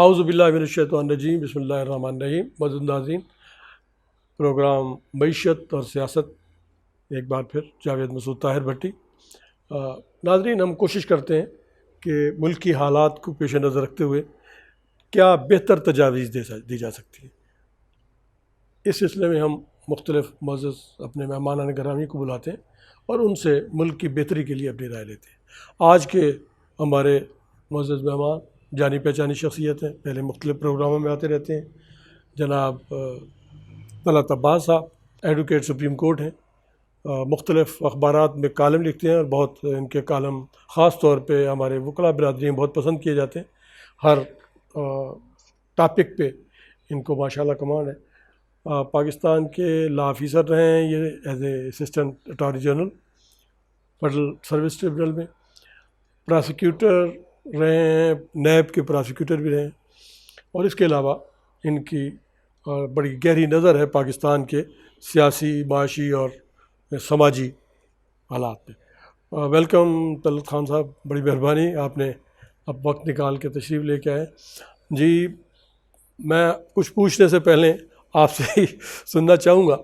اعوذ باللہ من الشیطان الرجیم، بسم اللہ الرحمن الرحیم۔ معزز ناظرین، پروگرام معیشت اور سیاست، ایک بار پھر جاوید مسعود طاہر بھٹی۔ ناظرین، ہم کوشش کرتے ہیں کہ ملک کی حالات کو پیش نظر رکھتے ہوئے کیا بہتر تجاویز دی جا سکتی ہے۔ اس سلسلے میں ہم مختلف معزز اپنے مہمانان گرامی کو بلاتے ہیں اور ان سے ملک کی بہتری کے لیے اپنی رائے لیتے ہیں۔ آج کے ہمارے معزز مہمان جانی پہچانی شخصیت ہیں، پہلے مختلف پروگراموں میں آتے رہتے ہیں۔ جناب طلعت عباس صاحب ایڈوکیٹ سپریم کورٹ ہیں، مختلف اخبارات میں کالم لکھتے ہیں اور بہت ان کے کالم خاص طور پہ ہمارے وکلاء برادری میں بہت پسند کیے جاتے ہیں۔ ہر ٹاپک پہ ان کو ماشاءاللہ کمانڈ ہے۔ پاکستان کے لا آفیسر رہے ہیں یہ as a assistant attorney general federal service tribunal میں، پراسیکیوٹر رہے ہیں، نیب کے پراسیکیوٹر بھی رہے ہیں، اور اس کے علاوہ ان کی بڑی گہری نظر ہے پاکستان کے سیاسی، معاشی اور سماجی حالات پہ۔ ویلکم طلعت خان صاحب، بڑی مہربانی آپ نے اب وقت نکال کے تشریف لے کے آئے۔ جی، میں کچھ پوچھنے سے پہلے آپ سے ہی سننا چاہوں گا،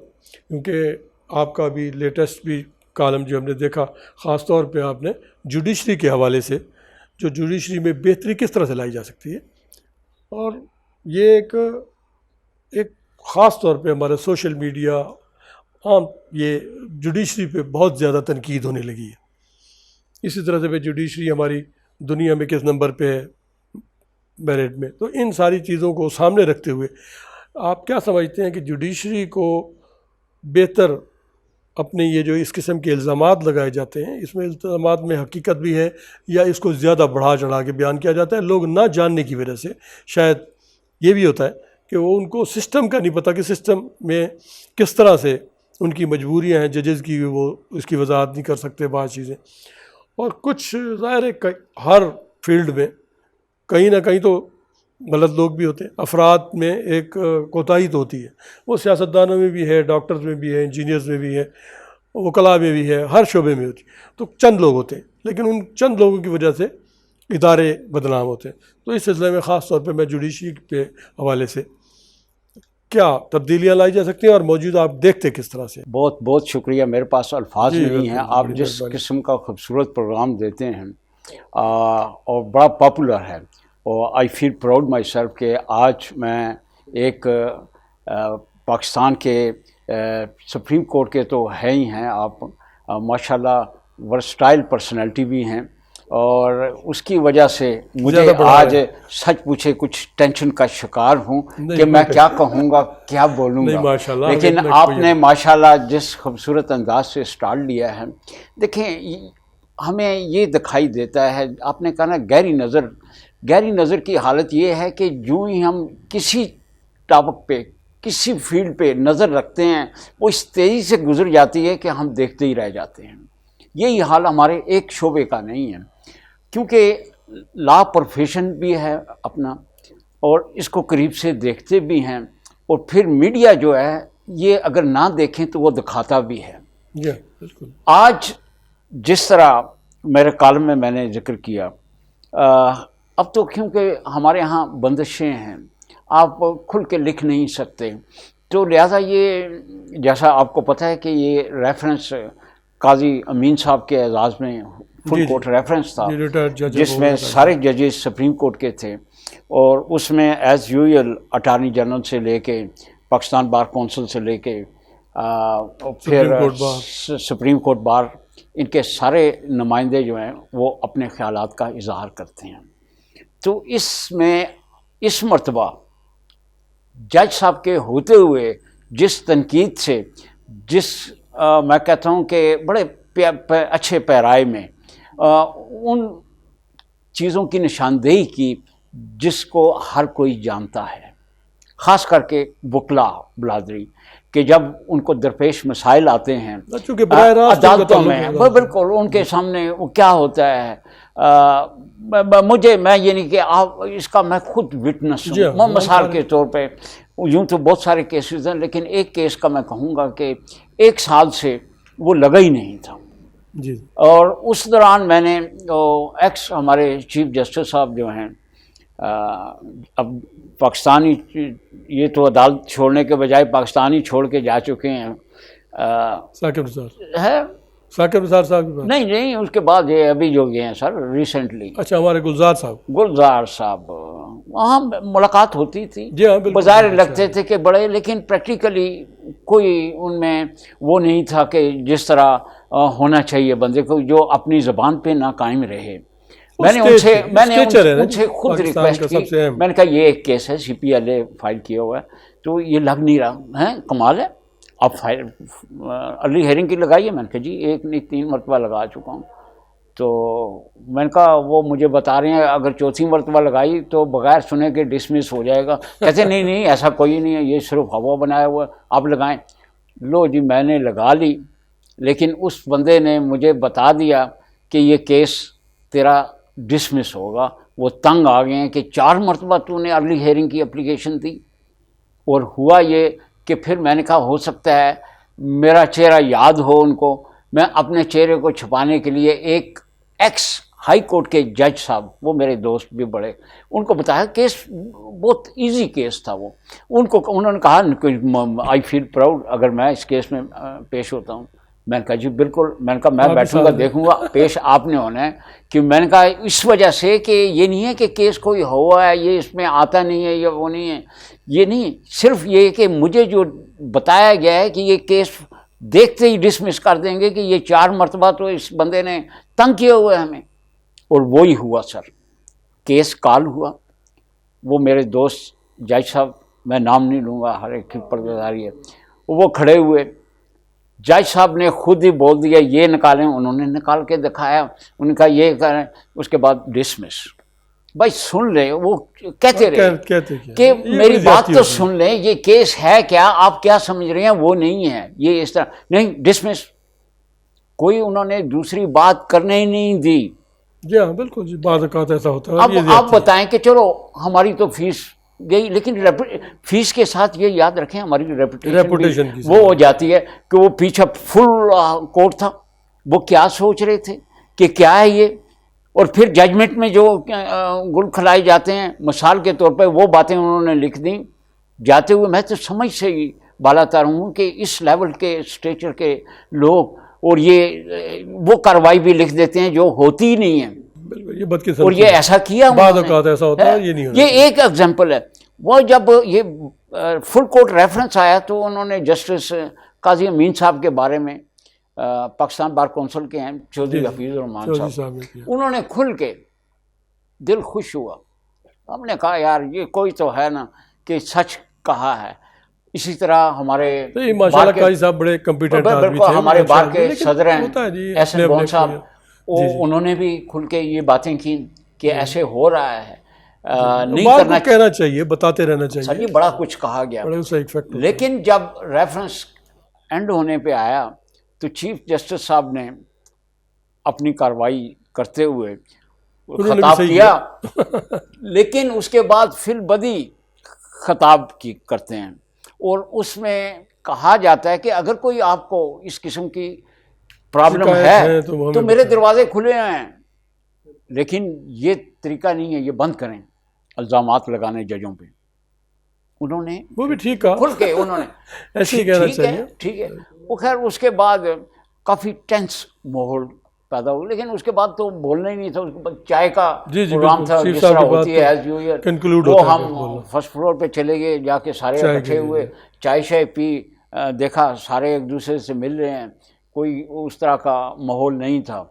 کیونکہ آپ کا بھی لیٹسٹ بھی کالم جو ہم نے دیکھا، خاص طور پہ آپ نے جوڈیشری کے حوالے سے، جو جوڈیشری میں بہتری کس طرح سے لائی جا سکتی ہے، اور یہ ایک خاص طور پہ ہمارا سوشل میڈیا عام یہ جوڈیشری پہ بہت زیادہ تنقید ہونے لگی ہے۔ اسی طرح سے جوڈیشری ہماری دنیا میں کس نمبر پہ ہے میرٹ میں، تو ان ساری چیزوں کو سامنے رکھتے ہوئے آپ کیا سمجھتے ہیں کہ جوڈیشری کو بہتر اپنے یہ جو اس قسم کے الزامات لگائے جاتے ہیں، اس میں الزامات میں حقیقت بھی ہے یا اس کو زیادہ بڑھا چڑھا کے بیان کیا جاتا ہے؟ لوگ نہ جاننے کی وجہ سے شاید یہ بھی ہوتا ہے کہ وہ ان کو سسٹم کا نہیں پتہ کہ سسٹم میں کس طرح سے ان کی مجبوریاں ہیں، ججز کی وہ اس کی وضاحت نہیں کر سکتے بعض چیزیں، اور کچھ ظاہر ہے ہر فیلڈ میں کہیں نہ کہیں تو غلط لوگ بھی ہوتے ہیں، افراد میں ایک کوتاہی تو ہوتی ہے، وہ سیاستدانوں میں بھی ہے، ڈاکٹرز میں بھی ہے، انجینئرز میں بھی ہے، وکلاء میں بھی ہے، ہر شعبے میں ہوتی ہے، تو چند لوگ ہوتے ہیں، لیکن ان چند لوگوں کی وجہ سے ادارے بدنام ہوتے ہیں۔ تو اس سلسلے میں خاص طور پہ میں جوڈیشری کے حوالے سے کیا تبدیلیاں لائی جا سکتی ہیں اور موجودہ آپ دیکھتے کس طرح سے؟ بہت بہت شکریہ، میرے پاس الفاظ نہیں ہیں۔ آپ جس قسم کا خوبصورت پروگرام دیتے ہیں اور بڑا پاپولر ہے، اور آئی فیل پراؤڈ مائی سیلف کہ آج میں ایک پاکستان کے سپریم کورٹ کے تو ہے ہی ہیں آپ، ماشاءاللہ ورسٹائل پرسنالٹی بھی ہیں، اور اس کی وجہ سے مجھے آج سچ پوچھے کچھ ٹینشن کا شکار ہوں کہ میں کیا کہوں گا، کیا بولوں گا، لیکن آپ نے ماشاءاللہ جس خوبصورت انداز سے سٹارٹ لیا ہے، دیکھیں ہمیں یہ دکھائی دیتا ہے، آپ نے کہا نا گہری نظر کی حالت یہ ہے کہ جو ہی ہم کسی ٹاپک پہ کسی فیلڈ پہ نظر رکھتے ہیں، وہ اس تیزی سے گزر جاتی ہے کہ ہم دیکھتے ہی رہ جاتے ہیں۔ یہی حال ہمارے ایک شعبے کا نہیں ہے، کیونکہ لا پروفیشن بھی ہے اپنا، اور اس کو قریب سے دیکھتے بھی ہیں، اور پھر میڈیا جو ہے یہ اگر نہ دیکھیں تو وہ دکھاتا بھی ہے۔ آج جس طرح میرے کالم میں نے ذکر کیا، اب تو کیونکہ ہمارے ہاں بندشیں ہیں، آپ کھل کے لکھ نہیں سکتے، تو لہٰذا یہ جیسا آپ کو پتہ ہے کہ یہ ریفرنس قاضی امین صاحب کے اعزاز میں فل کورٹ ریفرنس تھا، جس میں سارے ججز سپریم کورٹ کے تھے، اور اس میں ایز یوزول اٹارنی جنرل سے لے کے پاکستان بار کونسل سے لے کے پھر سپریم کورٹ بار، ان کے سارے نمائندے جو ہیں وہ اپنے خیالات کا اظہار کرتے ہیں۔ تو اس میں اس مرتبہ جج صاحب کے ہوتے ہوئے جس تنقید سے، میں کہتا ہوں کہ بڑے اچھے پیرائے میں ان چیزوں کی نشاندہی کی جس کو ہر کوئی جانتا ہے، خاص کر کے وکلاء برادری، کہ جب ان کو درپیش مسائل آتے ہیں عدالتوں میں، بالکل ان کے سامنے وہ کیا ہوتا ہے، میں یہ نہیں کہ آپ اس کا میں خود وٹنس ہوں، مثال کے طور پہ یوں تو بہت سارے کیسز ہیں، لیکن ایک کیس کا میں کہوں گا کہ 1 سال سے وہ لگا ہی نہیں تھا، اور اس دوران میں نے ایکس ہمارے چیف جسٹس صاحب جو ہیں اب پاکستانی یہ تو عدالت چھوڑنے کے بجائے پاکستانی چھوڑ کے جا چکے ہیں. ثاقب نثار ہے ثاقب نثار صاحب کی بات. نہیں اس کے بعد یہ ابھی جو گئے ہیں سر ریسنٹلی. اچھا ہمارے گلزار صاحب. گلزار صاحب وہاں ملاقات ہوتی تھی. جی ہاں بالکل. بظاہر لگتے تھے کہ بڑے، لیکن پریکٹیکلی کوئی ان میں وہ نہیں تھا کہ جس طرح ہونا چاہیے بندے کو جو اپنی زبان پہ نہ قائم رہے. میں نے ان سے خود ریکویسٹ کی. میں نے کہا یہ ایک کیس ہے CPLA فائل کیا ہوا ہے تو یہ لگ نہیں رہا ہے، کمال ہے آپ فائل ارلی ہیئرنگ کی لگائیے. میں نے کہا جی 1 نہیں 3 مرتبہ لگا چکا ہوں. تو میں نے کہا وہ مجھے بتا رہے ہیں اگر 4تھی مرتبہ لگائی تو بغیر سنے کے ڈسمس ہو جائے گا. کہتے نہیں ایسا کوئی نہیں ہے، یہ صرف ہوا بنایا ہوا ہے، آپ لگائیں. لو جی میں نے لگا لی، لیکن اس بندے نے مجھے بتا دیا کہ یہ کیس تیرا ڈسمس ہوگا. وہ تنگ آ گئے ہیں کہ 4 مرتبہ تو نے ارلی ہیئرنگ کی اپلیکیشن دی. اور ہوا یہ کہ پھر میں نے کہا ہو سکتا ہے میرا چہرہ یاد ہو ان کو. میں اپنے چہرے کو چھپانے کے لیے ایک ایکس ہائی کورٹ کے جج صاحب، وہ میرے دوست بھی بڑے، ان کو بتایا کیس بہت ایزی کیس تھا. وہ انہوں نے کہا آئی فیل پراؤڈ اگر میں اس کیس میں پیش ہوتا ہوں. میں نے کہا جی بالکل. میں نے کہا میں بیٹھوں گا دیکھوں گا، پیش آپ نے ہونا ہے. کہ میں نے کہا اس وجہ سے کہ یہ نہیں ہے کہ کیس کوئی ہوا ہے یہ اس میں آتا نہیں ہے یا وہ نہیں ہے، یہ نہیں، صرف یہ کہ مجھے جو بتایا گیا ہے کہ یہ کیس دیکھتے ہی ڈسمس کر دیں گے کہ یہ 4 مرتبہ تو اس بندے نے تنگ کیا ہوا ہے ہمیں. اور وہی ہوا سر. کیس کال ہوا. وہ میرے دوست جج صاحب، میں نام نہیں لوں گا، ہر ایک کی پردہ ہے، وہ کھڑے ہوئے. جج صاحب نے خود ہی بول دیا یہ نکالیں. انہوں نے نکال کے دکھایا. ان کا یہ کریں، اس کے بعد ڈسمس. بھائی سن لے، وہ کہتے رہے کہ میری بات تو سن لیں، یہ کیس ہے کیا، آپ کیا سمجھ رہے ہیں وہ نہیں ہے، یہ اس طرح نہیں، ڈسمس. کوئی انہوں نے دوسری بات کرنے ہی نہیں دی. جی ہاں بالکل جی، بعض اوقات ایسا ہوتا ہے. اب آپ بتائیں کہ چلو ہماری تو فیس گئی، لیکن فیس کے ساتھ یہ یاد رکھیں ہماری ریپوٹیشن وہ ہو جاتی ہے کہ وہ پیچھے فل کورٹ تھا، وہ کیا سوچ رہے تھے کہ کیا ہے یہ. اور پھر ججمنٹ میں جو گل کھلائے جاتے ہیں مثال کے طور پہ وہ باتیں انہوں نے لکھ دیں جاتے ہوئے. میں تو سمجھ سے ہی بالا تر ہوں کہ اس لیول کے اسٹیچر کے لوگ، اور یہ وہ کارروائی بھی لکھ دیتے ہیں جو ہوتی ہی نہیں ہے. اور یہ ایسا کیا ایسا ہوتا ہے، یہ ایک ایگزامپل ہے. وہ جب یہ فل کورٹ ریفرنس آیا تو انہوں نے جسٹس قاضی امین صاحب کے بارے میں، پاکستان بار کونسل کے ہیں چودھری حفیظ الرحمان صاحب، انہوں نے کھل کے دل خوش ہوا. ہم نے کہا یار یہ کوئی تو ہے نا کہ سچ کہا ہے. اسی طرح ہمارے ہمارے بار کے صدر ہیں ایس این بون صاحب، انہوں نے بھی کھل کے یہ باتیں کی کہ ایسے ہو رہا ہے، نہیں کہنا چاہیے، بتاتے رہنا چاہیے. سر یہ بڑا کچھ کہا گیا. لیکن جب ریفرنس اینڈ ہونے پہ آیا تو چیف جسٹس صاحب نے اپنی کارروائی کرتے ہوئے خطاب کیا، لیکن اس کے بعد فی البدی خطاب کرتے ہیں. اور اس میں کہا جاتا ہے کہ اگر کوئی آپ کو اس قسم کی پرابلم ہے تو میرے دروازے کھلے ہیں. لیکن یہ طریقہ نہیں ہے، یہ بند کریں الزامات لگانے ججوں پہ. انہوں نے وہ بھی ٹھیک کہا کھل کے، انہوں نے ایسے ہی کہنا چاہیے. ٹھیک ہے. وہ خیر اس کے بعد کافی ٹینس ماحول پیدا ہو، لیکن اس کے بعد تو بولنا ہی نہیں تھا. اس کے بعد چائے کا پروگرام تھا جس طرح ہوتی ہے ایز یوزل. وہ ہم فرسٹ فلور پہ چلے گئے، جا کے سارے اکٹھے ہوئے، چائے شائے پی، دیکھا سارے ایک دوسرے سے مل رہے ہیں. کوئی اس طرح کا ماحول نہیں تھا.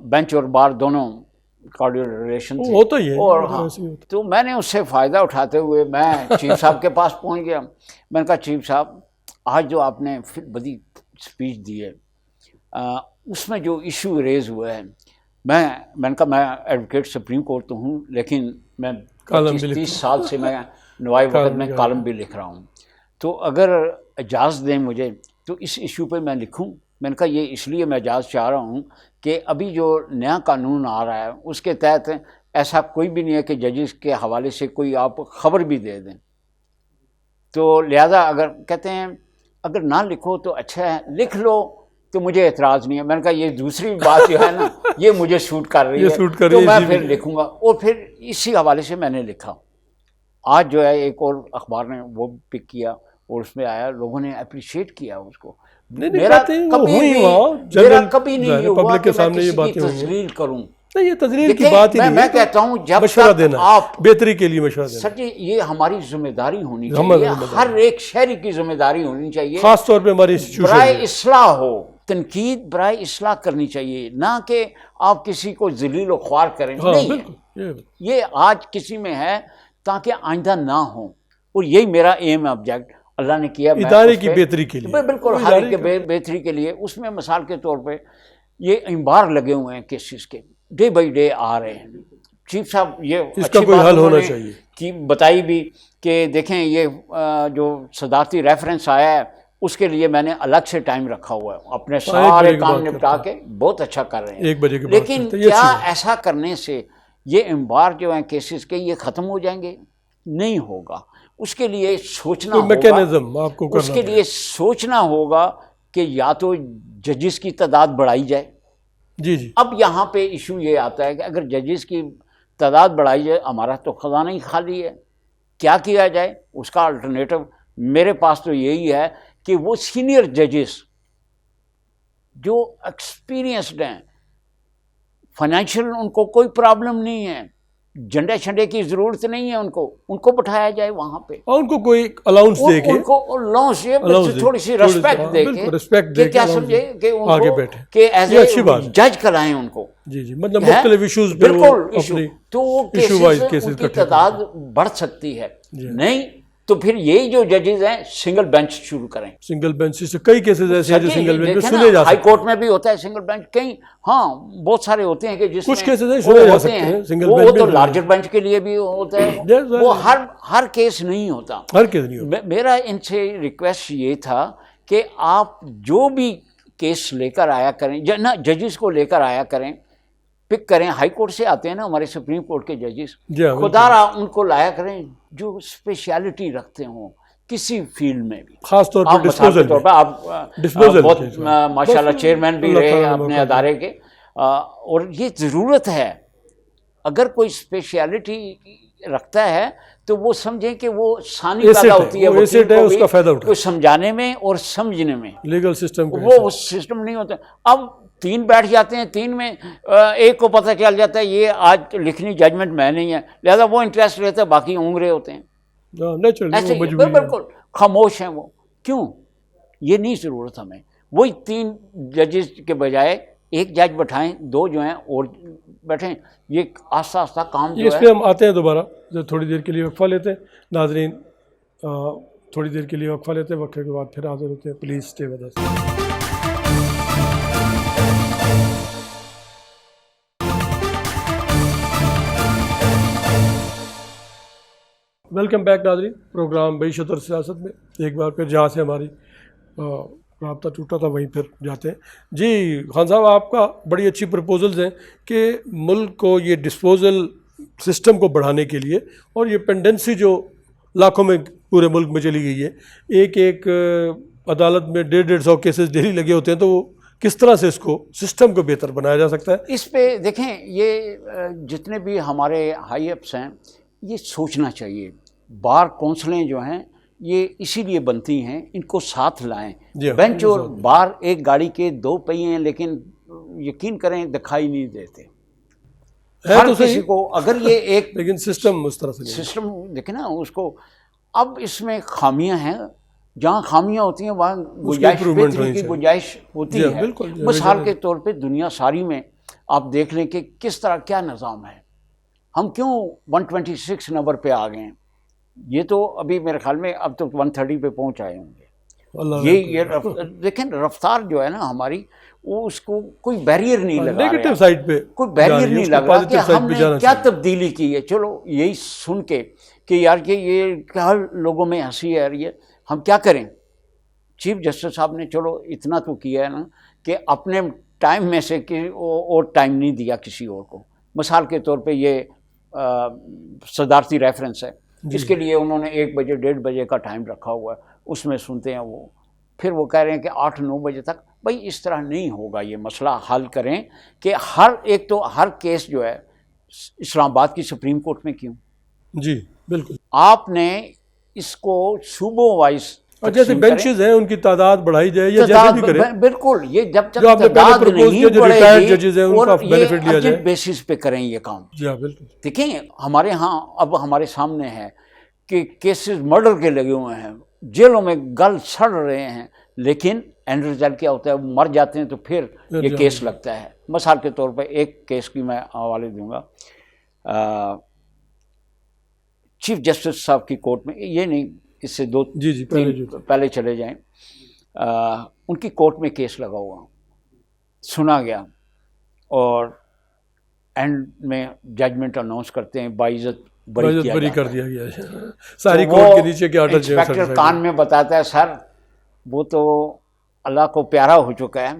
بینچ اور بار دونوں کارڈیل ریلیشن تھے. ہوتا ہی ہے. اور ہاں تو میں نے اس سے فائدہ اٹھاتے ہوئے میں چیف صاحب کے پاس پہنچ گیا. میں نے کہا چیف صاحب آج جو آپ نے بڑی اسپیچ دی ہے اس میں جو ایشو ریز ہوا ہے، میں نے کہا میں ایڈوکیٹ سپریم کورٹ تو ہوں، لیکن میں 30 سال سے میں نوائے وقت میں کالم بھی لکھ رہا ہوں. تو اگر اجازت دیں مجھے تو اس ایشو پہ میں لکھوں. میں نے کہا یہ اس لیے میں اجازت چاہ رہا ہوں کہ ابھی جو نیا قانون آ رہا ہے اس کے تحت ایسا کوئی بھی نہیں ہے کہ ججز کے حوالے سے کوئی آپ خبر بھی دے دیں. تو لہذا اگر کہتے ہیں اگر نہ لکھو تو اچھا ہے، لکھ لو تو مجھے اعتراض نہیں ہے. میں نے کہا یہ دوسری بات جو ہے نا یہ مجھے سوٹ کر رہی ہے تو میں پھر لکھوں گا. اور پھر اسی حوالے سے میں نے لکھا. آج جو ہے ایک اور اخبار نے وہ پک کیا اور اس میں آیا, لوگوں نے اپریشیٹ کیا اس کو. میرا کبھی نہیں ہوا کہ میں کسی کی تذلیل کروں. یہ تذلیل کی بات ہی نہیں ہے, میں کہتا ہوں جب مشورہ تک دینا, آپ بہتری کے لیے مشورہ دینا. سر جی یہ ہماری ذمہ داری ہونی چاہیے, ہر ایک شہری کی ذمہ داری ہونی چاہیے, خاص طور پہ ہماری انسٹیٹیوشن برائے اصلاح ہو. تنقید برائے اصلاح کرنی چاہیے, نہ کہ آپ کسی کو ذلیل و خوار کریں. نہیں, یہ آج کسی میں ہے تاکہ آئندہ نہ ہو, اور یہی میرا ایم آبجیکٹ اللہ نے کیا ادارے کی بہتری کے لیے. بالکل ہر ایک کے بہتری کے لیے. اس میں مثال کے طور پہ یہ انبار لگے ہوئے ہیں کیسز کے, ڈے بائی ڈے آ رہے ہیں. چیف صاحب یہ اس کا کوئی حل ہونا چاہیے کہ بتائی بھی کہ دیکھیں یہ جو صدارتی ریفرنس آیا ہے اس کے لیے میں نے الگ سے ٹائم رکھا ہوا ہے, اپنے سارے کام نپٹا کے بہت اچھا کر رہے ہیں 1 بجے کے بعد. لیکن کیا ایسا کرنے سے یہ انبار جو ہیں کیسز کے یہ ختم ہو جائیں گے؟ نہیں ہوگا. اس کے لیے سوچنا ہوگا, اس کے لیے سوچنا ہوگا کہ یا تو ججز کی تعداد بڑھائی جائے. جی اب یہاں پہ ایشو یہ آتا ہے کہ اگر ججز کی تعداد بڑھائی جائے, ہمارا تو خزانہ ہی خالی ہے, کیا کیا جائے؟ اس کا الٹرنیٹو میرے پاس تو یہی ہے کہ وہ سینئر ججز جو ایکسپیرینسڈ ہیں, فائنینشیل ان کو کوئی پرابلم نہیں ہے, جھنڈے چھنڈے کی ضرورت نہیں ہے, ان کو بٹھایا جائے وہاں پہ, اور ان کو کوئی الاؤنس دے کے, ان کو الاؤنس یہ تھوڑی سی رسپیکٹ دے کے کیا سمجھے کہ ان کو کہ ایز اے جج کرائیں ان کو. جی مطلب مختلف ایشوز پہ بالکل ایشو, تو وہ کیسز ان کی تعداد بڑھ سکتی ہے. نہیں تو پھر یہی جو ججز ہیں سنگل بینچ شروع کریں. سنگل بینچ سے کئی کیسز ایسے ہیں جو سنگل بینچ میں سنے جا سکتے ہیں. ہائی کورٹ میں بھی ہوتا ہے سنگل بینچ, کئی ہاں بہت سارے ہوتے ہیں کہ جس کچھ کیسز ہیں سنے جا سکتے ہیں سنگل بینچ. وہ تو لارجر بینچ کے لیے بھی ہوتا ہے, وہ ہر کیس نہیں ہوتا, ہر کیس نہیں ہوتا. میرا ان سے ریکویسٹ یہ تھا کہ آپ جو بھی کیس لے کر آیا کریں, نہ ججز کو لے کر آیا کریں, پک کریں. ہائی کورٹ سے آتے ہیں نا ہمارے سپریم کورٹ کے ججز, خدا را ان کو لایا کریں جو اسپیشلٹی رکھتے ہوں کسی فیلڈ میں بھی, خاص طور پر ڈسپوزل پہ. آپ بہت ماشاء اللہ چیئرمین بھی رہے اپنے ادارے کے, اور یہ ضرورت ہے. اگر کوئی اسپیشلٹی رکھتا ہے تو وہ سمجھیں کہ وہ ثانی پیدا ہوتی ہے اس کا فائدہ اٹھائے, سمجھانے میں اور سمجھنے میں. لیگل سسٹم وہ سسٹم نہیں ہوتا. اب 3 بیٹھ جاتے ہیں, 3 میں ایک کو پتہ چل جاتا ہے یہ آج لکھنی ججمنٹ میں نہیں ہے, لہذا وہ انٹرسٹ لیتے ہیں, باقی اونگ رہے ہوتے ہیں. بالکل خاموش ہیں وہ. کیوں؟ یہ نہیں ضرورت ہمیں. وہی 3 ججز کے بجائے 1 جج بٹھائیں, 2 جو ہیں اور بیٹھیں. یہ آہستہ آہستہ کام جو ہے. اس پہ ہم آتے ہیں دوبارہ, تھوڑی دیر کے لیے وقفہ لیتے ہیں. ناظرین تھوڑی دیر کے لیے وقفہ لیتے ہیں, وقفے کے بعد پھر حاضر ہوتے ہیں. Please stay with us. Welcome back ناظرین, پروگرام معیشت اور سیاست میں ایک بار پھر جہاں سے ہماری رابطہ ٹوٹا تھا وہیں پھر جاتے ہیں. جی خان صاحب, آپ کا بڑی اچھی پرپوزلز ہیں کہ ملک کو یہ ڈسپوزل سسٹم کو بڑھانے کے لیے, اور یہ پینڈنسی جو لاکھوں میں پورے ملک میں چلی گئی ہے, ایک عدالت میں 150-150 کیسز ڈیلی لگے ہوتے ہیں, تو وہ کس طرح سے اس کو سسٹم کو بہتر بنایا جا سکتا ہے؟ اس پہ دیکھیں, یہ جتنے بھی ہمارے ہائی اپس ہیں یہ سوچنا چاہیے. بار کونسلیں جو ہیں یہ اسی لیے بنتی ہیں, ان کو ساتھ لائیں. بینچ اور بار ایک گاڑی کے 2 پہیے ہیں, لیکن یقین کریں دکھائی نہیں دیتے ہر کسی کو. اگر یہ ایک لیکن سسٹم اس طرح سے سسٹم دیکھیں نا اس کو. اب اس میں خامیاں ہیں, جہاں خامیاں ہوتی ہیں وہاں گنجائش بہتری کی گنجائش ہوتی ہے. مثال کے طور پہ دنیا ساری میں آپ دیکھ لیں کہ کس طرح کیا نظام ہے. ہم کیوں 126 نمبر پہ آ گئے ہیں؟ یہ تو ابھی میرے خیال میں اب تو 130 پہ پہنچ آئے ہوں گے. یہ دیکھیں رفتار جو ہے نا ہماری, وہ اس کو کوئی بیریئر نہیں لگا نیگیٹو سائڈ پہ, کوئی بیریئر نہیں لگا کہ ہم نے کیا تبدیلی کی ہے. چلو یہی سن کے کہ یار کہ یہ کیا لوگوں میں ہنسی آ رہی ہے, ہم کیا کریں. چیف جسٹس صاحب نے چلو اتنا تو کیا ہے نا کہ اپنے ٹائم میں سے کہ اور ٹائم نہیں دیا کسی اور کو. مثال کے طور پہ یہ صدارتی ریفرنس ہے, اس کے لیے انہوں نے 1 بجے 1:30 بجے کا ٹائم رکھا ہوا ہے, اس میں سنتے ہیں وہ پھر وہ کہہ رہے ہیں کہ 8-9 بجے تک. بھائی اس طرح نہیں ہوگا. یہ مسئلہ حل کریں کہ ہر کیس جو ہے اسلام آباد کی سپریم کورٹ میں کیوں. جی بالکل. آپ نے اس کو صوبوں وائز جیسے بینچز ہیں ان کی تعداد بڑھائی جائے یا جیسے بھی کریں. بالکل. یہ جب تک جو آپ نے پہلے تعداد پرپوز کیا نہیں جو بڑھے ریٹائرڈ گی ججز ہیں ان کا اور بینیفٹ یہ لیا جائے. ارجنٹ بیسس پہ کریں یہ کام. جی ہاں بالکل. دیکھیں ہمارے ہاں اب ہمارے سامنے ہے کہ کیسز مرڈر کے لگے ہوئے ہیں, جیلوں میں گل سڑ رہے ہیں, لیکن اینڈ رزلٹ کیا ہوتا ہے, وہ مر جاتے ہیں تو پھر یہ کیس لگتا ہے. مثال کے طور پہ ایک کیس کی میں حوالے دوں گا. چیف جسٹس صاحب کی کورٹ میں, یہ نہیں اس سے 2-3 پہلے چلے جائیں, ان کی کورٹ میں کیس لگا ہوا, سنا گیا اور اینڈ میں ججمنٹ اناؤنس کرتے ہیں باعزت بری کر دیا گیا. ساری کورٹ کے نیچے کے آرڈر جو انسپیکٹر کان میں بتاتا ہے سر وہ تو اللہ کو پیارا ہو چکا ہے,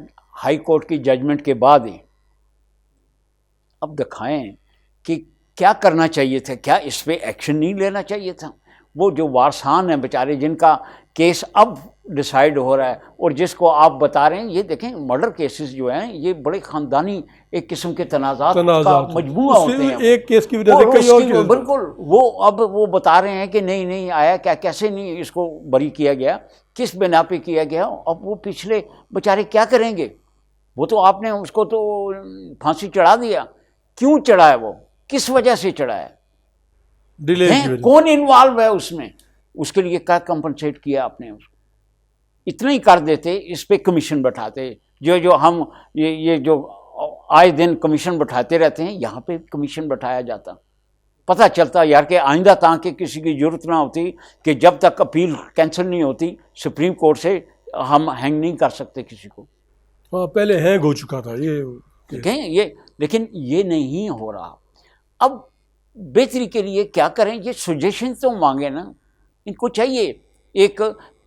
ہائی کورٹ کی ججمنٹ کے بعد ہی. اب دکھائیں کہ کیا کرنا چاہیے تھا, کیا اس پہ ایکشن نہیں لینا چاہیے تھا. وہ جو وارثان ہیں بیچارے جن کا کیس اب ڈیسائیڈ ہو رہا ہے, اور جس کو آپ بتا رہے ہیں, یہ دیکھیں مرڈر کیسز جو ہیں یہ بڑے خاندانی ایک قسم کے تنازعات کا مجموعہ ہوتے ہیں. ایک کیس کی وجہ سے کئی اور بالکل. وہ بتا رہے ہیں کہ نہیں آیا, کیسے نہیں اس کو بری کیا گیا, کس بنا پہ کیا گیا. اب وہ پچھلے بیچارے کیا کریں گے؟ وہ تو آپ نے اس کو تو پھانسی چڑھا دیا. کیوں چڑھا ہے, وہ کس وجہ سے چڑھا ہے, کون انوالو ہے اس میں, اس کے لیے کیا کمپنسیٹ کیا آپ نے اس کو؟ اتنا ہی کر دیتے, اس پہ کمیشن بٹھاتے. جو ہم یہ جو آئے دن کمیشن بٹھاتے رہتے ہیں, یہاں پہ کمیشن بٹھایا جاتا, پتہ چلتا یار کہ آئندہ تاکہ کسی کی ضرورت نہ ہوتی کہ جب تک اپیل کینسل نہیں ہوتی سپریم کورٹ سے ہم ہینگ نہیں کر سکتے کسی کو. پہلے ہینگ ہو چکا تھا یہ, لیکن یہ نہیں ہو رہا. اب بہتری کے لیے کیا کریں, یہ سجیشن تو مانگیں نا, ان کو چاہیے ایک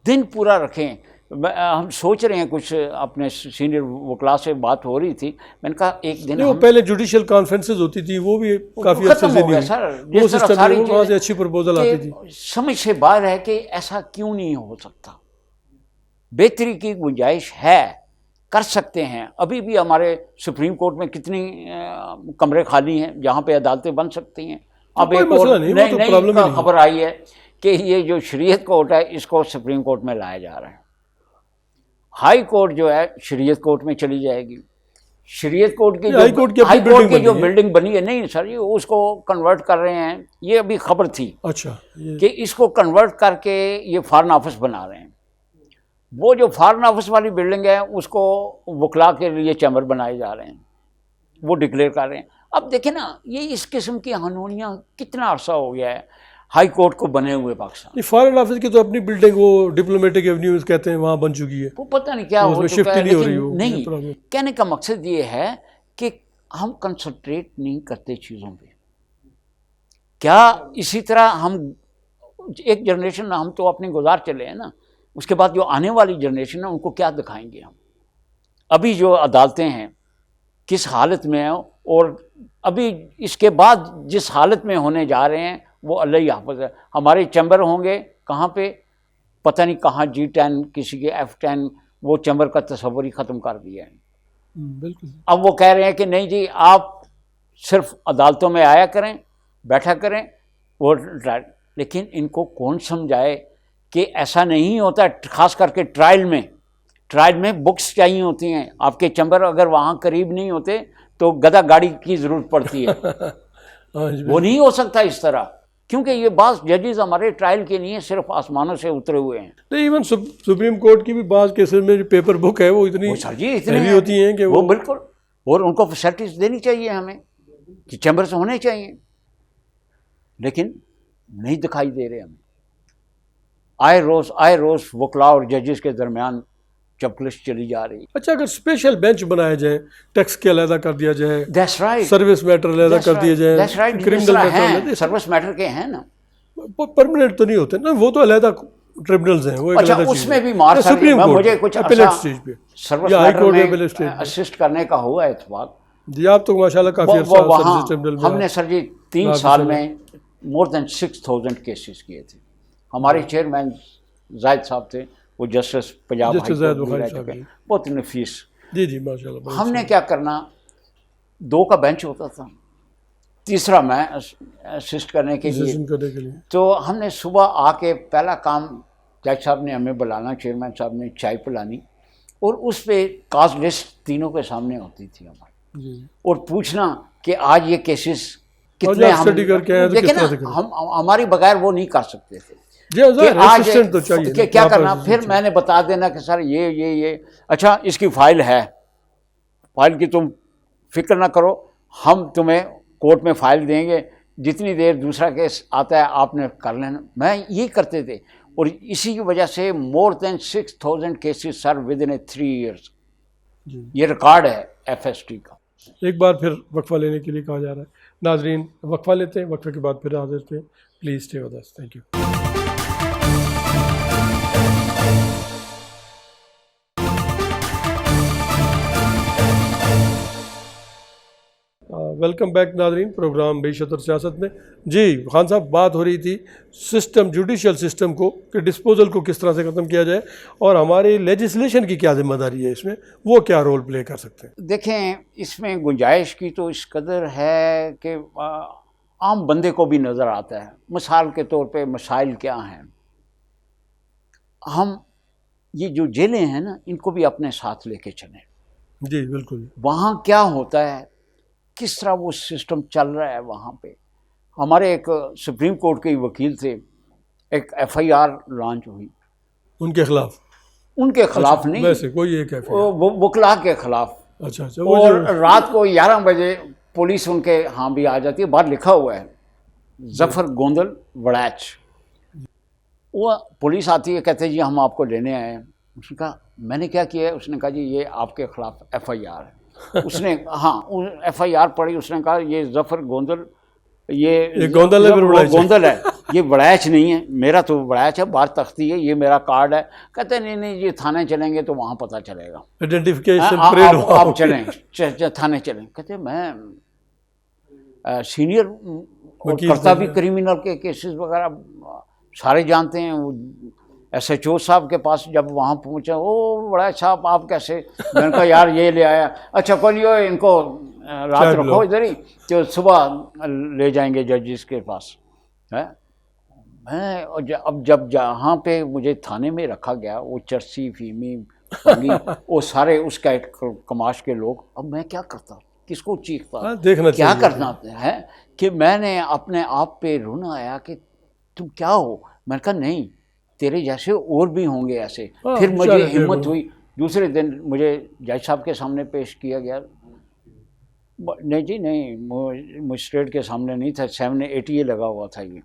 دن پورا رکھیں. ہم سوچ رہے ہیں, کچھ اپنے سینئر وکلاء سے بات ہو رہی تھی, میں نے کہا ایک دن وہ پہلے جوڈیشل کانفرنسز ہوتی تھی وہ بھی کافی عرصے سے نہیں سر, وہ سسٹم وہاں سے اچھی پرپوزل آتی تھی. سمجھ سے باہر ہے کہ ایسا کیوں نہیں ہو سکتا. بہتری کی گنجائش ہے, کر سکتے ہیں. ابھی بھی ہمارے سپریم کورٹ میں کتنی کمرے خالی ہیں جہاں پہ عدالتیں بن سکتی ہیں. اب ایک اور نئی خبر آئی ہے کہ یہ جو شریعت کورٹ ہے اس کو سپریم کورٹ میں لایا جا رہا ہے. ہائی کورٹ جو ہے شریعت کورٹ میں چلی جائے گی. شریعت کورٹ کی جو بلڈنگ بنی ہے, نہیں سر یہ اس کو کنورٹ کر رہے ہیں, یہ ابھی خبر تھی. اچھا, کہ اس کو کنورٹ کر کے یہ فارن آفس بنا رہے ہیں. وہ جو فارن آفس والی بلڈنگ ہے اس کو وکلاء کے لیے چیمبر بنائے جا رہے ہیں, وہ ڈکلیئر کر رہے ہیں. اب دیکھیں نا, یہ اس قسم کی ہنونیاں کتنا عرصہ ہو گیا ہے ہائی کورٹ کو بنے ہوئے پاکستان. فارن آفس کی تو اپنی بلڈنگ وہ ڈپلومیٹک ایونیوز کہتے ہیں وہاں بن چکی ہے, وہ پتہ نہیں کیا ہو چکا ہے. نہیں, کہنے کا مقصد یہ ہے کہ ہم کنسنٹریٹ نہیں کرتے چیزوں پہ. کیا اسی طرح ہم ایک جنریشن ہم تو اپنے گزار چلے ہیں نا, اس کے بعد جو آنے والی جنریشن ہے ان کو کیا دکھائیں گے ہم؟ ابھی جو عدالتیں ہیں کس حالت میں ہیں, اور ابھی اس کے بعد جس حالت میں ہونے جا رہے ہیں وہ اللہ ہی حافظ ہے. ہمارے چیمبر ہوں گے کہاں پہ پتہ نہیں کہاں, G10 کسی کے F10, وہ چیمبر کا تصور ہی ختم کر دیا ہے. بالکل. اب وہ کہہ رہے ہیں کہ نہیں جی آپ صرف عدالتوں میں آیا کریں, بیٹھا کریں, وہ لیکن ان کو کون سمجھائے کہ ایسا نہیں ہوتا. خاص کر کے ٹرائل میں بکس چاہیے ہوتی ہیں. آپ کے چیمبر اگر وہاں قریب نہیں ہوتے تو گدا گاڑی کی ضرورت پڑتی ہے. وہ نہیں ہو سکتا اس طرح, کیونکہ یہ بعض ججز ہمارے ٹرائل کے لیے صرف آسمانوں سے اترے ہوئے ہیں. ایون سپریم کورٹ کی بھی بعض کیسز میں جو پیپر بک ہے وہ اتنی ہیوی ہوتی ہیں کہ وہ بالکل, اور ان کو فیسلٹیز دینی چاہیے ہمیں کہ چیمبرز ہونے چاہیے, لیکن نہیں دکھائی دے رہے ہمیں. آئے روز وکلاء اور ججز کے درمیان چپکلش چلی جا رہی. اچھا, اگر اسپیشل بینچ بنائے جائیں, ٹیکس کے علیحدہ کر دیا جائے, سروس میٹر علیحدہ کر دیے جائیں, کرمنل میٹر, سروس میٹر کے ہیں نا, پرماننٹ تو نہیں ہوتے نا, وہ تو علیحدہ ٹریبونلز ہیں. وہ اچھا, اس میں بھی مار سپریم کورٹ مجھے کچھ اپیلیٹ اسٹیج پہ سروس میٹر میں اسسٹ کرنے کا ہوا اتفاق. جی آپ تو ماشاءاللہ کافی عرصہ ہم نے سر جی 3 سال میں more than 6,000 کیسز کیے تھے. ہمارے چیئرمین زاہد صاحب تھے, وہ جسٹس پنجاب جسٹس ہائی زید کورٹ میں بخاری رہ صاحب، چکے ہیں، جی بہت نفیس. جی جی ماشاء اللہ. ہم نے کیا کرنا، 2 کا بینچ ہوتا تھا، تیسرا میں اسسٹ کرنے کے لیے. ڈسیزن کرنے کے لیے. تو ہم نے صبح آ کے پہلا کام جج صاحب نے ہمیں بلانا، چیئرمین صاحب نے چائے پلانی، اور اس پہ کاز لسٹ تینوں کے سامنے ہوتی تھی ہماری، جی اور پوچھنا کہ آج یہ کیسز اور کتنے جب اسٹڈی کر کے آئے تو کس دیکھیں نا، طرح سے کریں. ہم ہماری بغیر وہ نہیں کر سکتے تھے جی کہ آج اسسٹنٹ تو چاہیے کہ کیا کرنا. پھر میں نے بتا دینا کہ سر یہ اچھا اس کی فائل ہے، فائل کی تم فکر نہ کرو، ہم تمہیں کورٹ میں فائل دیں گے، جتنی دیر دوسرا کیس آتا ہے آپ نے کر لینا. میں یہ کرتے تھے، اور اسی کی وجہ سے more than 6000 cases سر within 3 years. یہ ریکارڈ ہے ایف ایس ٹی کا. ایک بار پھر وقفہ لینے کے لیے کہا جا رہا ہے. ناظرین وقفہ لیتے ہیں، وقفے کے بعد پھر حاضر تھے. Please stay with us. Thank you. Welcome back ناظرین، پروگرام معیشت اور سیاست میں. جی خان صاحب، بات ہو رہی تھی سسٹم، جوڈیشل سسٹم کو، کہ ڈسپوزل کو کس طرح سے ختم کیا جائے، اور ہماری لیجسلیشن کی کیا ذمہ داری ہے اس میں، وہ کیا رول پلے کر سکتے ہیں؟ دیکھیں اس میں گنجائش کی تو اس قدر ہے کہ عام بندے کو بھی نظر آتا ہے. مثال کے طور پہ مسائل کیا ہیں، ہم یہ جو جیلیں ہیں نا ان کو بھی اپنے ساتھ لے کے چلیں. جی بالکل. وہاں کیا ہوتا ہے، کس طرح وہ سسٹم چل رہا ہے وہاں پہ. ہمارے ایک سپریم کورٹ کے وکیل تھے، ایک ایف آئی آر لانچ ہوئی ان کے خلاف؟ ان کے خلاف نہیں، ویسے کوئی ایک ہے. وکلا کے خلاف. اچھا اچھا. اور رات کو 11 بجے پولیس ان کے ہاں بھی آ جاتی ہے. باہر لکھا ہوا ہے ظفر گوندل وڑیچ. وہ پولیس آتی ہے، کہتے ہیں جی ہم آپ کو لینے آئے ہیں. اس نے کہا میں نے کیا کیا ہے؟ اس نے کہا جی یہ آپ کے خلاف ایف آئی آر ہے. اس نے ہاں ایف آئی آر پڑھی. اس نے کہا یہ ظفر گوندل، یہ گوندل ہے، یہ وڑیچ نہیں ہے. میرا تو وڑیچ ہے، باہر تختی ہے، یہ میرا کارڈ ہے. کہتے ہیں نہیں یہ تھانے چلیں گے تو وہاں پتہ چلے گا، آپ چلیں تھانے چلیں. کہتے ہیں میں سینئر کرتا بھی کریمنل کے کیسز وغیرہ سارے جانتے ہیں. وہ ایس ایچ او صاحب کے پاس جب وہاں پہنچا، او بڑا صاحب آپ کیسے؟ میں نے کہا یار یہ لے آیا. اچھا کوئی ان کو رات رکھو ادھر ہی، تو صبح لے جائیں گے ججز کے پاس. میں اب جب جہاں پہ مجھے تھانے میں رکھا گیا، وہ چرسی فیمی وہ سارے اس کا کماش کے لوگ، اب میں کیا کرتا، کس کو چیختا، کیا کرنا ہے کہ میں نے اپنے آپ پہ رونا آیا کہ تم کیا ہو. میں نے کہا نہیں تیرے جیسے اور بھی ہوں گے ایسے. پھر مجھے ہمت ہوئی، دوسرے دن مجھے جج صاحب کے سامنے پیش کیا گیا. نہیں جی نہیں، مجسٹریٹ کے سامنے نہیں تھا، 780 لگا ہوا تھا یہ.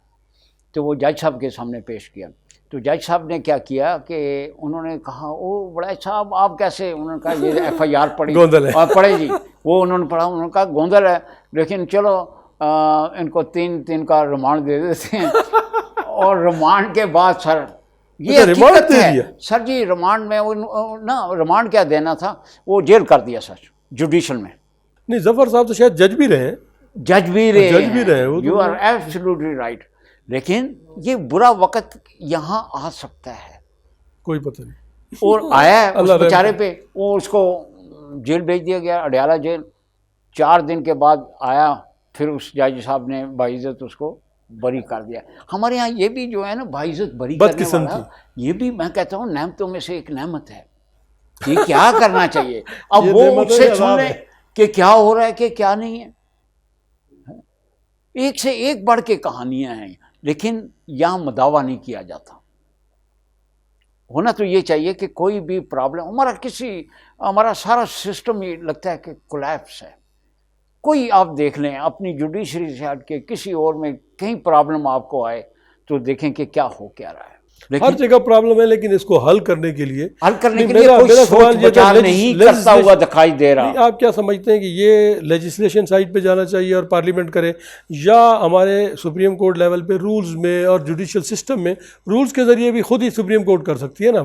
تو وہ جج صاحب کے سامنے پیش کیا. تو جج صاحب نے کیا کیا کہ انہوں نے کہا او بڑا صاحب آپ کیسے؟ انہوں نے کہا یہ ایف آئی آر پڑھی پڑھے جی. وہ انہوں نے پڑھا. انہوں نے کہا گوندل ہے، لیکن چلو ان کو 3 کا ریمانڈ دے دیتے ہیں. اور ریمانڈ کے بعد سر یہ حقیقت ہے سر جی، ریمانڈ میں نا ریمانڈ کیا دینا تھا، وہ جیل کر دیا سر جوڈیشل میں. نہیں ظفر صاحب تو شاید جج بھی رہے ہیں. جج بھی رہے، یو آر ایبسلیوٹلی رائٹ. لیکن یہ برا وقت یہاں آ سکتا ہے، کوئی پتہ نہیں. اور آیا ہے اس بیچارے پہ. وہ اس کو جیل بھیج دیا گیا، اڈیالہ جیل. 4 دن کے بعد آیا، پھر اس جج صاحب نے باعزت اس کو بری کر دیا. ہمارے ہاں یہ بھی جو ہے نا باعزت بری کرنے والا، یہ بھی میں کہتا ہوں نعمتوں میں سے ایک نعمت ہے. یہ کیا کرنا چاہیے؟ اب وہ مجھ سے سن لیں کہ کیا ہو رہا ہے کہ کیا نہیں ہے. ایک سے ایک بڑھ کے کہانیاں ہیں، لیکن یہاں مداوا نہیں کیا جاتا. ہونا تو یہ چاہیے کہ کوئی بھی پرابلم ہمارا سارا سسٹم یہ لگتا ہے کہ کولیپس ہے. کوئی آپ دیکھ لیں اپنی جوڈیشری سے ہٹ کے کسی اور میں کہیں پرابلم آپ کو آئے تو دیکھیں کہ کیا ہو کیا رہا ہے. ہر جگہ پرابلم ہے، لیکن اس کو حل کرنے کے لیے کوئی سوچ بچار نہیں کرتا ہوا دکھائی دے رہا. آپ کیا سمجھتے ہیں کہ یہ لیجسلیشن سائٹ پہ جانا چاہیے اور پارلیمنٹ کرے، یا ہمارے سپریم کورٹ لیول پہ رولز میں اور جوڈیشل سسٹم میں رولز کے ذریعے بھی خود ہی سپریم کورٹ کر سکتی ہے نا؟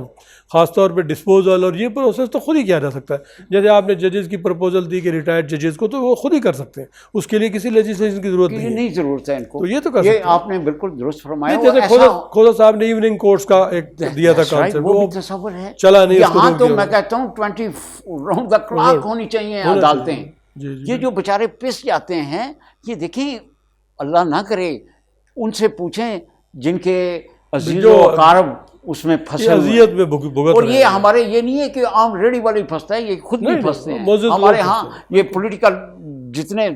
خاص طور پہ ڈسپوزل اور یہ پروسیس تو خود ہی کیا جا سکتا ہے. جیسے آپ نے ججز کی پرپوزل دی کہ ریٹائرڈ ججز کو، تو وہ خود ہی کر سکتے ہیں، اس کے لیے کسی لیجسلیشن کی ضرورت نہیں ضرورت ہے ان کو. تو یہ تو کر سکتے ہیں. آپ نے بالکل درست فرمایا. جیسے کھوسا صاحب نے ایوننگ کورٹس کا ایک دیا تھا کانسیپٹ، وہ بھی تصور ہے، چلا نہیں، یہاں تو میں کہتا ہوں 20 راؤنڈ دا کلاک ہونی چاہیے عدالتیں. یہ جو بیچارے پس جاتے ہیں، یہ دیکھیں اللہ نہ کرے ان سے پوچھیں جن کے عزیز و اقارب اس میں پھنسے اذیت میں بھگت، اور یہ ہمارے یہ نہیں ہے کہ عام ریڑھی والے پھنستا ہے، یہ خود بھی پھنستے ہیں. ہمارے ہاں یہ پولیٹیکل جتنے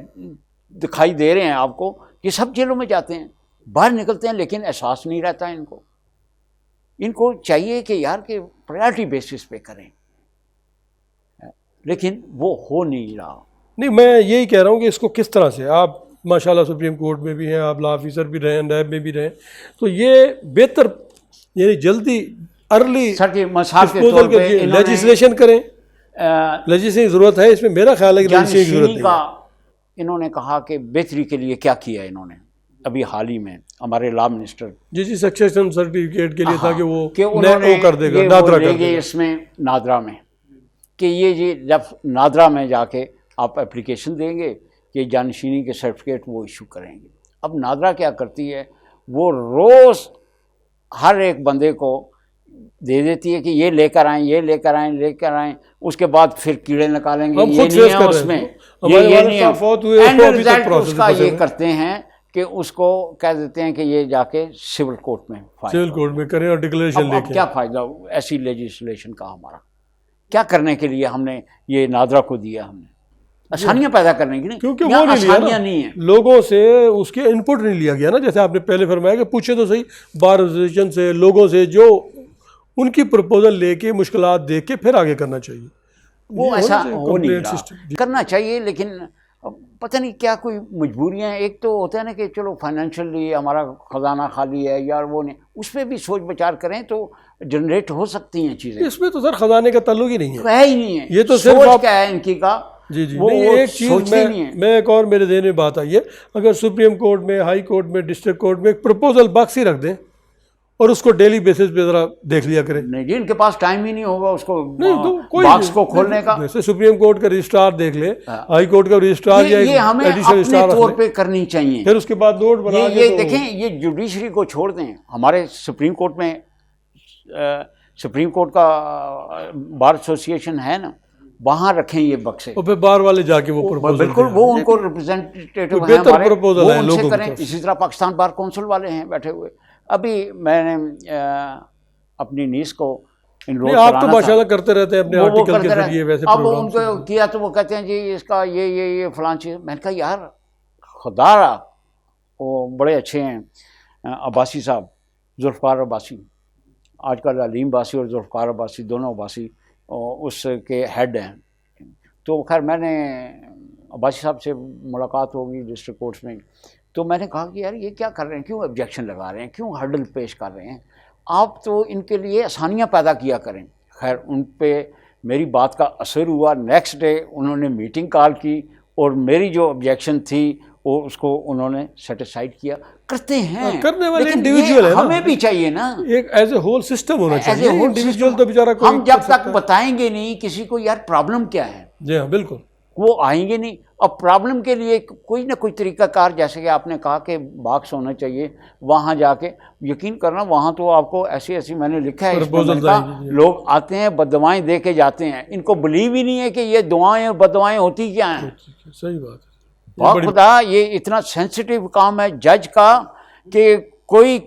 دکھائی دے رہے ہیں آپ کو، یہ سب جیلوں میں جاتے ہیں، باہر نکلتے ہیں، لیکن احساس نہیں رہتا ان کو چاہیے کہ یار کہ پرائرٹی بیسس پہ کریں، لیکن وہ ہو نہیں رہا. نہیں، میں یہی کہہ رہا ہوں کہ اس کو کس طرح سے، آپ ماشاءاللہ سپریم کورٹ میں بھی ہیں، آپ لا آفیسر بھی رہے ہیں، نیب میں بھی رہے ہیں، تو یہ بہتر یعنی جلدی ارلی سر جی مثال کے طور پہ لیجسلیشن کریں. لیجسلیشن کی ضرورت ہے اس میں، میرا خیال ہے کہ لیجسلیشن کی ضرورت نہیں ہے. انہوں نے کہا کہ بہتری کے لیے کیا کیا انہوں نے ابھی حال ہی میں ہمارے لا منسٹر جی سکسیشن سرٹیفکیٹ کے لیے تھا کہ وہ کر دے گا، نادرا کر دے گا اس میں، نادرا میں کہ یہ جی جب نادرا میں جا کے آپ اپلیکیشن دیں گے کہ جانشینی کے سرٹیفکیٹ وہ ایشو کریں گے. اب نادرا کیا کرتی ہے، وہ روز ہر ایک بندے کو دے دیتی ہے کہ یہ لے کر آئیں، یہ لے کر آئیں، لے کر آئیں، اس کے بعد پھر کیڑے نکالیں گے، یہ نہیں ہے اس میں، یہ نہیں ہے. اینڈ رزلٹ اس کا یہ کرتے ہیں کہ اس کو کہہ دیتے ہیں کہ یہ جا کے سول کورٹ میں کریں اور ڈکلیریشن لے کے. کیا فائدہ ایسی لیجسلیشن کا؟ ہمارا کیا کرنے کے لیے ہم نے یہ نادرا کو دیا؟ ہم نے آسانیاں پیدا کرنے کی نہیں، کیونکہ وہ آسانیاں نہیں ہیں، لوگوں سے اس کے انپٹ نہیں لیا گیا نا. جیسے آپ نے پہلے فرمایا کہ پوچھے تو صحیح بار ایسوسیشن سے، لوگوں سے جو ان کی پرپوزل لے کے مشکلات دیکھ کے پھر آگے کرنا چاہیے. وہ ایسا ہو نہیں رہا. کرنا چاہیے لیکن پتہ نہیں کیا کوئی مجبوریاں ہیں. ایک تو ہوتا ہے نا کہ چلو فائنینشلی ہمارا خزانہ خالی ہے یار، وہ نہیں، اس پہ بھی سوچ بچار کریں تو جنریٹ ہو سکتی ہیں چیزیں. اس میں تو سر خزانے کا تعلق ہی نہیں ہے ہی نہیں ہے، یہ تو سوچ کیا ہے ان کی کا. جی ایک چیز میں ایک اور میرے ذہن میں بات آئی ہے، اگر سپریم کورٹ میں، ہائی کورٹ میں، ڈسٹرکٹ کورٹ میں ایک پرپوزل باکس ہی رکھ دیں اور اس کو ڈیلی بیسس پہ ذرا دیکھ لیا کریں. نہیں جی، ان کے پاس ٹائم ہی نہیں ہوگا اس کو باکس کو کھولنے کا. جیسے سپریم کورٹ کا رجسٹرار دیکھ لے، ہائی کورٹ کا رجسٹرار، یہ ہمیں اپنے طور پہ کرنی چاہیے. پھر اس کے بعد نوٹ بنا یہ دیکھیں، یہ جوڈیشری کو چھوڑ دیں. ہمارے سپریم کورٹ میں سپریم کورٹ کا بار ایسوسیشن ہے نا، وہاں رکھیں یہ بکسے، اور پھر بار والے جا کے وہ پرپوزل، بالکل وہ ان کو ریپرزینٹیٹیو ہیں ہمارے، وہ ان سے کریں. اسی طرح پاکستان بار کونسل والے ہیں بیٹھے ہوئے. ابھی میں نے اپنی نیس کو انرول کرانا تھا. آپ تو ماشاءاللہ کرتے رہتے ہیں اپنے آرٹیکل کے ذریعے ویسے اب ان کو کیا تو وہ کہتے ہیں جی اس کا یہ فلان چیز. میں نے کہا یار خدا را، وہ بڑے اچھے ہیں عباسی صاحب، ذوالفقار عباسی، آج کل علیم عباسی اور ذوالفقار عباسی دونوں عباسی اس کے ہیڈ ہیں. تو خیر میں نے عباسی صاحب سے ملاقات ہوگی ڈسٹرکٹ کورٹس میں، تو میں نے کہا کہ یار یہ کیا کر رہے ہیں، کیوں آبجیکشن لگا رہے ہیں، کیوں ہرڈل پیش کر رہے ہیں؟ آپ تو ان کے لیے آسانیاں پیدا کیا کریں. خیر ان پہ میری بات کا اثر ہوا. نیکسٹ ڈے انہوں نے میٹنگ کال کی اور میری جو آبجیکشن تھی وہ اس کو انہوں نے سیٹسفائڈ کیا. کرتے ہیں، کرنے والے انڈیویجول ہیں، ہمیں بھی چاہیے نا، ایک ایز اے ہول سسٹم ہونا چاہیے. انڈیویجول تو بیچارہ کوئی، ہم جب تک بتائیں گے نہیں کسی کو یار پرابلم کیا ہے، جی ہاں بالکل، وہ آئیں گے نہیں. اب پرابلم کے لیے کوئی نہ کوئی طریقہ کار، جیسے کہ آپ نے کہا کہ باکس ہونا چاہیے، وہاں جا کے یقین کرنا وہاں تو آپ کو ایسی میں نے لکھا ہے اس میں، لوگ آتے ہیں بد دعائیں دے کے جاتے ہیں. ان کو بلیو ہی نہیں ہے کہ یہ دعائیں اور بد دعائیں ہوتی کیا ہیں. صحیح بات ہے. خدا یہ اتنا سینسٹیو کام ہے جج کا کہ کوئی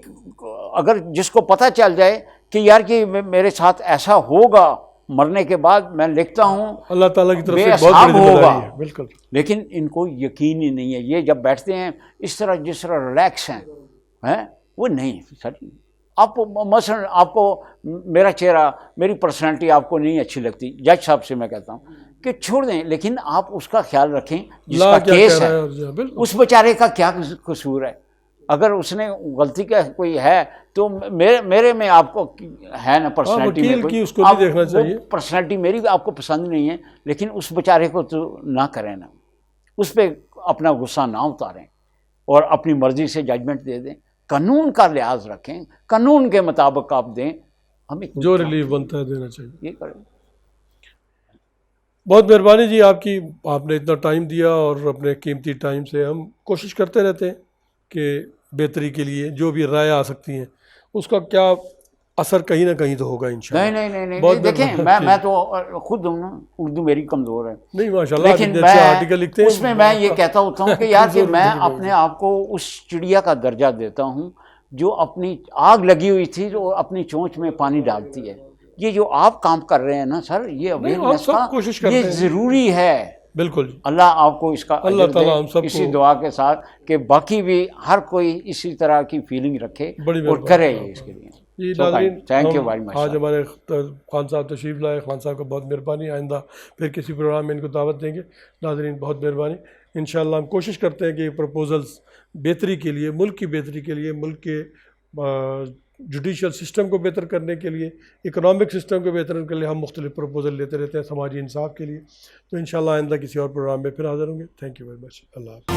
اگر جس کو پتہ چل جائے کہ یار کہ میرے ساتھ ایسا ہوگا مرنے کے بعد، میں لکھتا ہوں اللہ تعالیٰ کی طرف سے بے حساب ہوگا، بالکل. لیکن ان کو یقین ہی نہیں ہے. یہ جب بیٹھتے ہیں اس طرح جس طرح ریلیکس ہیں وہ نہیں. سر آپ مثلا آپ کو میرا چہرہ، میری پرسنالٹی آپ کو نہیں اچھی لگتی، جج صاحب سے میں کہتا ہوں کہ چھوڑ دیں، لیکن آپ اس کا خیال رکھیں جس کا کیس ہے، اس بیچارے کا کیا قصور ہے. اگر اس نے غلطی کا کوئی ہے تو میرے میں آپ کو ہے نا پرسنالٹی میں کوئی، اس کو بھی دیکھنا چاہیے. پرسنالٹی میری بھی آپ کو پسند نہیں ہے، لیکن اس بیچارے کو تو نہ کریں نا، اس پہ اپنا غصہ نہ اتاریں اور اپنی مرضی سے ججمنٹ دے دیں. قانون کا لحاظ رکھیں، قانون کے مطابق آپ دیں. ہمیں جو ریلیف بنتا ہے دینا چاہیے. یہ کریں. بہت مہربانی جی آپ کی، آپ نے اتنا ٹائم دیا اور اپنے قیمتی ٹائم سے. ہم کوشش کرتے رہتے ہیں کہ بہتری کے لیے جو بھی رائے آ سکتی ہیں اس کا کیا اثر کہیں نہ کہیں تو ہوگا انشاءاللہ. نہیں دیکھیں میں تو خود ہوں نا، اردو میری کمزور ہے، نہیں ماشاء اللہ لیکن اچھے آرٹیکل لکھتے ہیں. اس میں میں یہ کہتا ہوتا ہوں کہ یار کہ میں اپنے آپ کو اس چڑیا کا درجہ دیتا ہوں جو اپنی آگ لگی ہوئی تھی جو اپنی چونچ میں پانی ڈالتی ہے. یہ جو آپ کام کر رہے ہیں نا سر، یہ اویئرنیس کا یہ ضروری ہے. بالکل اللہ آپ کو اس کا اللہ تعالیٰ ہم سب کو اسی دعا کے ساتھ کہ باقی بھی ہر کوئی اسی طرح کی فیلنگ رکھے اور کرے اس کے لیے. جی ناظرین، تھینک یو ویری مچ. آج ہمارے خان صاحب تشریف لائے. خان صاحب کا بہت مہربانی. آئندہ پھر کسی پروگرام میں ان کو دعوت دیں گے. ناظرین بہت مہربانی. انشاءاللہ ہم کوشش کرتے ہیں کہ یہ پروپوزلز بہتری کے لیے، ملک کی بہتری کے لیے، ملک کے جوڈیشل سسٹم کو بہتر کرنے کے لیے، اکنامک سسٹم کو بہتر کرنے کے لیے ہم مختلف پروپوزل لیتے رہتے ہیں سماجی انصاف کے لیے. تو انشاءاللہ آئندہ کسی اور پروگرام میں پھر حاضر ہوں گے. Thank you very much. اللہ حافظ.